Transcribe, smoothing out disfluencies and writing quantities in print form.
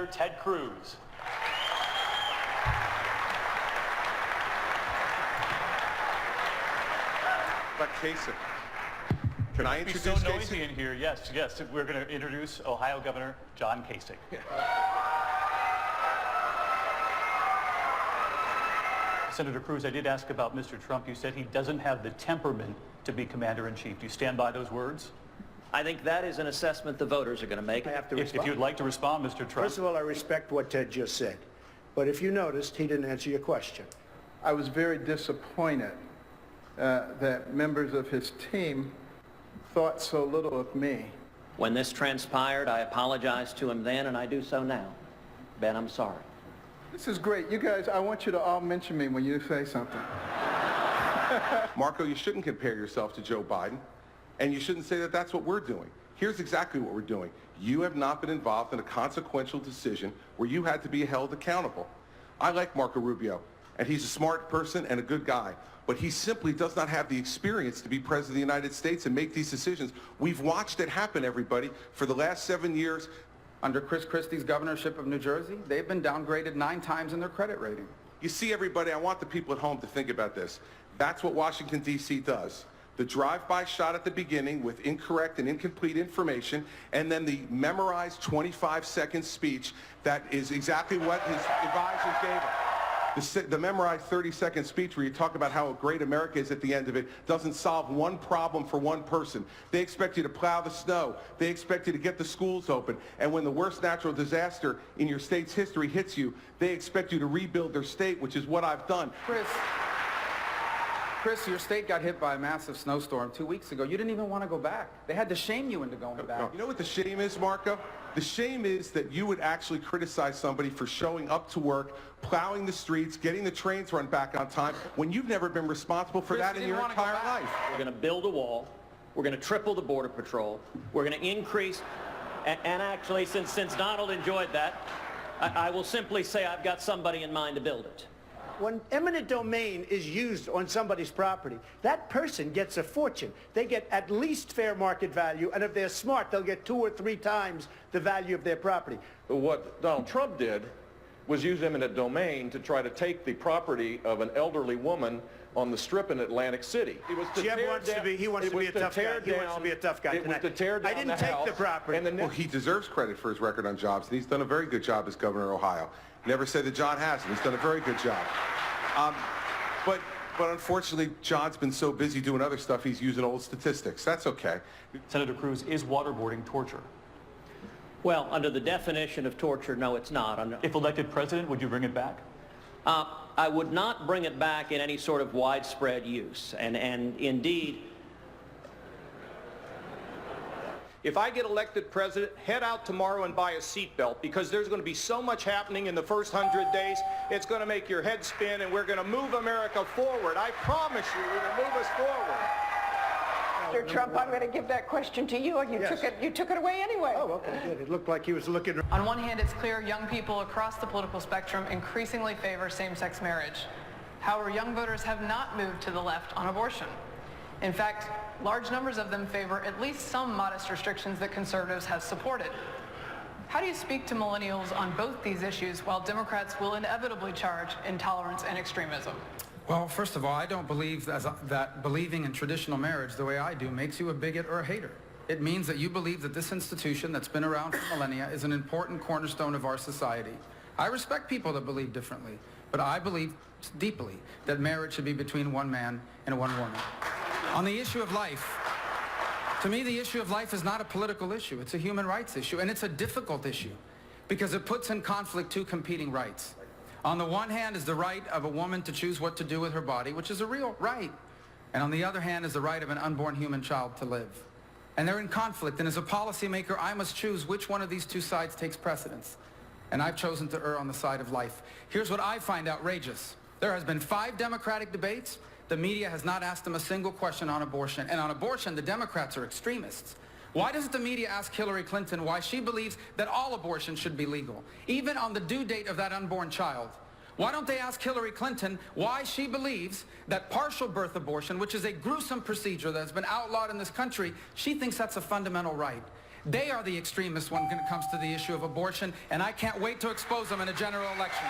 Senator Ted Cruz. But Kasich, can I introduce It's so Kasich? noisy in here. Yes, yes. We're going to introduce Ohio Governor John Kasich. Yeah. Senator Cruz, I did ask about Mr. Trump. You said he doesn't have the temperament to be commander-in-chief. Do you stand by those words? I think that is an assessment the voters are going to make. I have to If respond. you'd like to respond, Mr. Trump. First of all, I respect what Ted just said. But if you noticed, he didn't answer your question. I was very disappointed that members of his team thought so little of me. When this transpired, I apologized to him then, and I do so now. Ben, I'm sorry. This is great. You guys, I want you to all mention me when you say something. Marco, you shouldn't compare yourself to Joe Biden, and you shouldn't say that that's what we're doing. Here's exactly what we're doing. You have not been involved in a consequential decision where you had to be held accountable. I like Marco Rubio, and he's a smart person and a good guy, but he simply does not have the experience to be president of the United States and make these decisions. We've watched it happen, everybody, for the last 7 years. Under Chris Christie's governorship of New Jersey, they've been downgraded 9 times in their credit rating. You see, everybody, I want the people at home to think about this. That's what Washington, D.C. does. The drive-by shot at the beginning with incorrect and incomplete information, and then the memorized 25-second speech that is exactly what his advisors gave him. The memorized 30-second speech where you talk about how great America is at the end of it doesn't solve one problem for one person. They expect you to plow the snow. They expect you to get the schools open. And when the worst natural disaster in your state's history hits you, they expect you to rebuild their state, which is what I've done. Chris, your state got hit by a massive snowstorm 2 weeks ago. You didn't even want to go back. They had to shame you into going back. You know what the shame is, Marco? The shame is that you would actually criticize somebody for showing up to work, plowing the streets, getting the trains run back on time, when you've never been responsible for that in your entire life. We're going to build a wall. We're going to triple the Border Patrol. We're going to increase, and actually, since Donald enjoyed that, I will simply say I've got somebody in mind to build it. When eminent domain is used on somebody's property, that person gets a fortune. They get at least fair market value, and if they're smart, they'll get 2 or 3 times the value of their property. What Donald Trump did was use eminent domain to try to take the property of an elderly woman on the Strip in Atlantic City. It was to Jeb tear wants down, to be, he wants to be a tough guy. He wants to be a tough guy It tonight. was to tear down I didn't the take house the property. and Well, he deserves credit for his record on jobs, and he's done a very good job as governor of Ohio. Never said that John hasn't. He's done a very good job. But unfortunately, John's been so busy doing other stuff, he's using old statistics. That's okay. Senator Cruz, is waterboarding torture? Well, under the definition of torture, no, it's not. If elected president, would you bring it back? I would not bring it back in any sort of widespread use. And indeed, if I get elected president, head out tomorrow and buy a seatbelt, because there's going to be so much happening in the first 100 days, it's going to make your head spin, and we're going to move America forward. I promise you, we're going to move us forward. Mr. Trump, I'm going to give that question to you, and you took it away anyway. Oh, okay, good. It looked like he was looking. On one hand, it's clear young people across the political spectrum increasingly favor same-sex marriage. However, young voters have not moved to the left on abortion. In fact, large numbers of them favor at least some modest restrictions that conservatives have supported. How do you speak to millennials on both these issues while Democrats will inevitably charge intolerance and extremism? Well, first of all, I don't believe that believing in traditional marriage the way I do makes you a bigot or a hater. It means that you believe that this institution that's been around for millennia is an important cornerstone of our society. I respect people that believe differently, but I believe deeply that marriage should be between one man and one woman. On the issue of life, to me, the issue of life is not a political issue. It's a human rights issue, and it's a difficult issue because it puts in conflict 2 competing rights. On the one hand is the right of a woman to choose what to do with her body, which is a real right. And on the other hand is the right of an unborn human child to live. And they're in conflict, and as a policymaker, I must choose which one of these 2 sides takes precedence. And I've chosen to err on the side of life. Here's what I find outrageous. There has been 5 Democratic debates. The media has not asked them a single question on abortion. And on abortion, the Democrats are extremists. Why doesn't the media ask Hillary Clinton why she believes that all abortion should be legal, even on the due date of that unborn child? Why don't they ask Hillary Clinton why she believes that partial birth abortion, which is a gruesome procedure that has been outlawed in this country, she thinks that's a fundamental right? They are the extremists when it comes to the issue of abortion, and I can't wait to expose them in a general election.